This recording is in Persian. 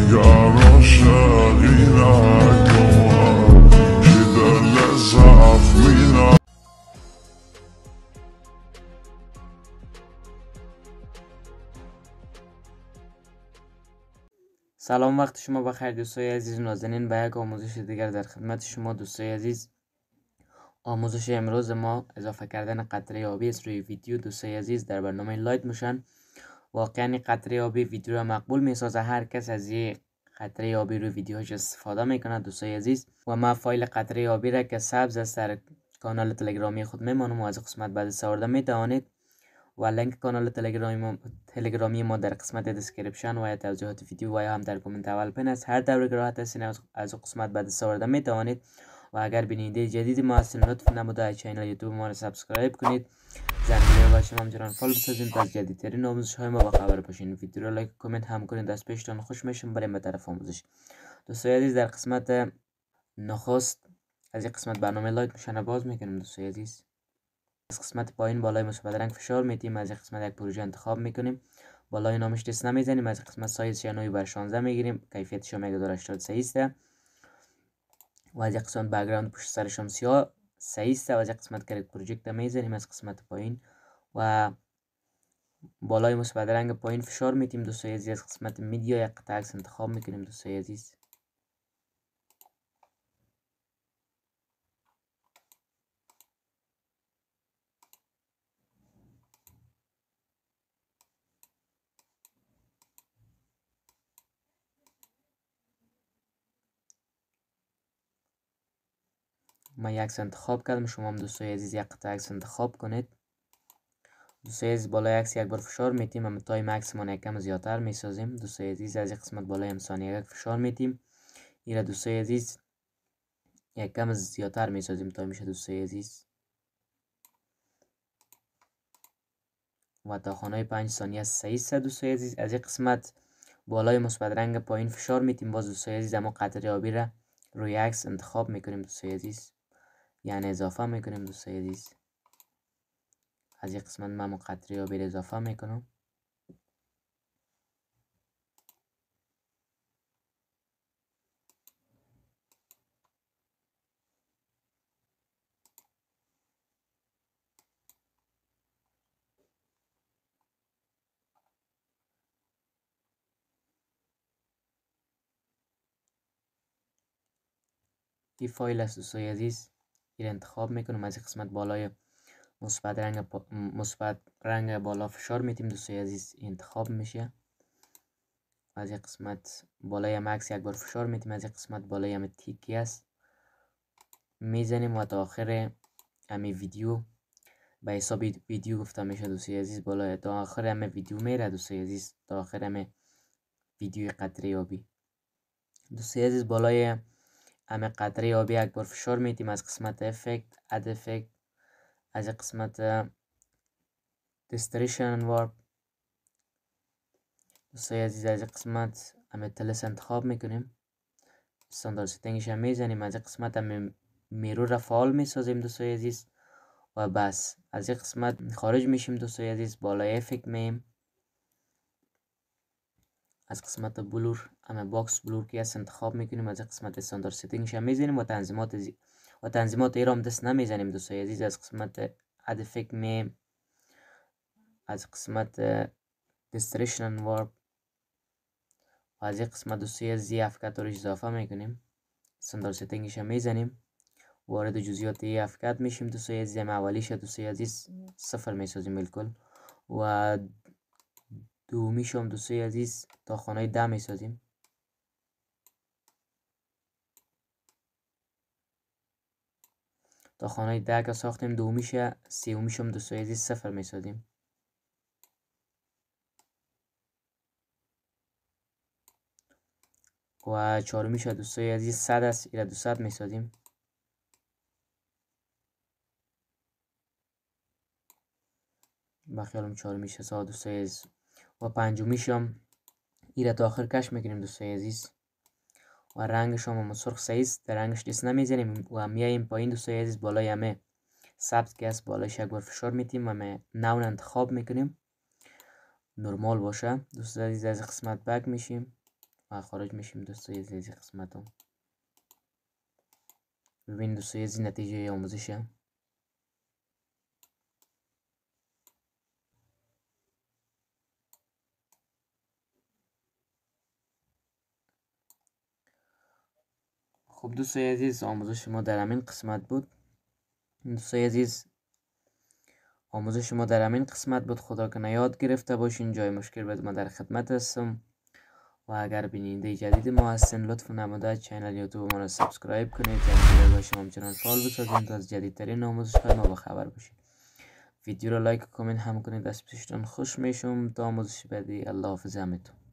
دیگر عاشقی نکن که دل زخمی نکن. سلام، وقت شما بخیر دوستای عزیز نازنین. با یک آموزش دیگر در خدمت شما دوستای عزیز. آموزش امروز ما اضافه کردن قطره آبی است روی ویدیو دوستای عزیز در برنامه لایت موشن. واقعا قطره آبی ویدیو را مقبول میسازه. هر کس از این قطره آبی روی ویدیوهاش استفاده میکنه دوستای عزیز. و ما فایل قطره آبی را که سبز است در کانال تلگرامی خود میمانم و از قسمت بعد سوارده میتوانید و لینک کانال تلگرامی ما در قسمت دسکریپشن و یا توضیحات ویدیو و یا هم در کامنت اول پین است. هر دور که راحت هستین از قسمت بعد سوارده میتوانید. و اگر بیننده جدید ما هستین لطف نموده چینل یوتیوب ما را سابسکرایب کنید، زنگوله باشیم همچنان فالو بسازین تا از جدیدترین آموزش های ما با خبر باشین. ویدیو را لایک کامنت هم کنید. از پیشتان خوش میشم بریم به طرف آموزش. دوستای عزیز در قسمت نخست از این قسمت برنامه لایت موشن باز میکنیم دوستای عزیز. از قسمت پایین بالای مثبت رنگ فشار میتیم. از این قسمت یک پروژه انتخاب میکنیم. بالای نامش دست نمیزنیم. از قسمت سایز 9/16 میگیریم. کیفیتش هم 1283 است. و از قسمت بک‌گراند پشت سرش هم سیاه است. و از قسمت کریت پروژکت میزنیم از قسمت پایین و بالای مثبت رنگ پایین فشار میتیم دوستای عزیز. از قسمت میدیا یک قطعه عکس انتخاب میکنیم دوستای عزیز. من یک عکس انتخاب کردم، شما هم دوستای عزیز یک قطعه عکس انتخاب کنید. دوستای عزیز بالای عکس یک بار فشار میتیم. اما تایم عکس ما یکم زیادتر میسازیم دوستای عزیز. از این قسمت بالای هم ثانیه یک فشار میتیم. این را دوستای عزیز یکم زیادتر میسازیم تا میشه دوستای عزیز. و تا خانه 5 ثانیه 3 دوستای عزیز. از این قسمت بالای مثبت رنگ پایین فشار میتیم. باز دوستای عزیز اما قطره آبی را روی عکس انتخاب میکنیم دوستای عزیز، یعنی اضافه میکنیم دوستای عزیز. از این قسمت من قطره آبی را اضافه میکنم. این فایل است دوستای عزیز. این انتخاب میکنم. از این قسمت بالای مثبت رنگ بالا فشار میتیم دوستای عزیز، انتخاب میشه. از این قسمت بالای مکس یک بار فشار میتیم. از این قسمت بالای هم تیکی است میزنیم و تا آخر همه ویدیو به حساب ویدیو گفته میشه دوستای عزیز. بالای تا آخر همه ویدیو میره دوستای عزیز، تا آخر همه ویدیو قطره آبی دوستای عزیز. بالای همه قطره آبی یک بار فشار میتیم. از قسمت افکت اد افکت، از قسمت دستریشن وارپ دوستای عزیز، از قسمت همه تلس انتخاب میکنیم. استاندارد ستینگش هم میزنیم. از قسمت همه میرور را فعال میسازیم دوستای عزیز و بس. از این قسمت خارج میشیم دوستای عزیز. بالای افکت میم. از قسمت بلور همه باکس بلور که هست انتخاب میکنیم. از قسمت استاندارد ستینگش هم میزنیم و تنظیمات ایرام دست نمیزنیم دوستای عزیز. از قسمت اد افکت میم، از قسمت دستریشن وارپ و از این قسمت دوستای عزیز افکت رو اضافه میکنیم. استاندارد ستینگش هم میزنیم. وارد جزئیات افکت میشیم دوستای عزیز. اولیش دوستای عزیز 0 میسازیم بالکل و دومیش هم دوستای عزیز تا خانه 10 میسازیم. تا خانه 10 که ساختیم دومیش سومیش هم دوستای عزیز 0 میسازیم و چهارمیش دوستای عزیز 100 است، اینا 200 میسازیم. بخیالم چهارمیش 100 دوستای عزیز و پنجمیش هم اینا تا آخر کش میکنیم دوستای عزیز و رنگش هم سرخ سیز در رنگش دست نمیزنیم و میاییم پایین دوستای عزیز. بالای همه سبز که است بالایش یک بار فشار میتیم و همه نون انتخاب میکنیم نرمال باشه دوستای عزیز. از قسمت بک میشیم و خارج میشیم دوستای عزیز قسمت هم. ببین دوستای عزیز نتیجه آموزشه. خب دوستای عزیز آموزش ما در همین قسمت بود. دوستای عزیز آموزش ما در همین قسمت بود. خدا کنه یاد گرفته باشین. جای مشکل بود ما در خدمت هستم. و اگر بیننده جدید ما هستین لطف نموده چینل یوتیوب ما رو سابسکرایب کنید، جرس باشیم همچنان فعال بسازید تا از جدیدترین آموزش های ما بخبر باشید. ویدیو رو لایک و کامنت هم کنید. از پیشتون خوش میشم تا آموزش بعدی. الله حافظ همتون.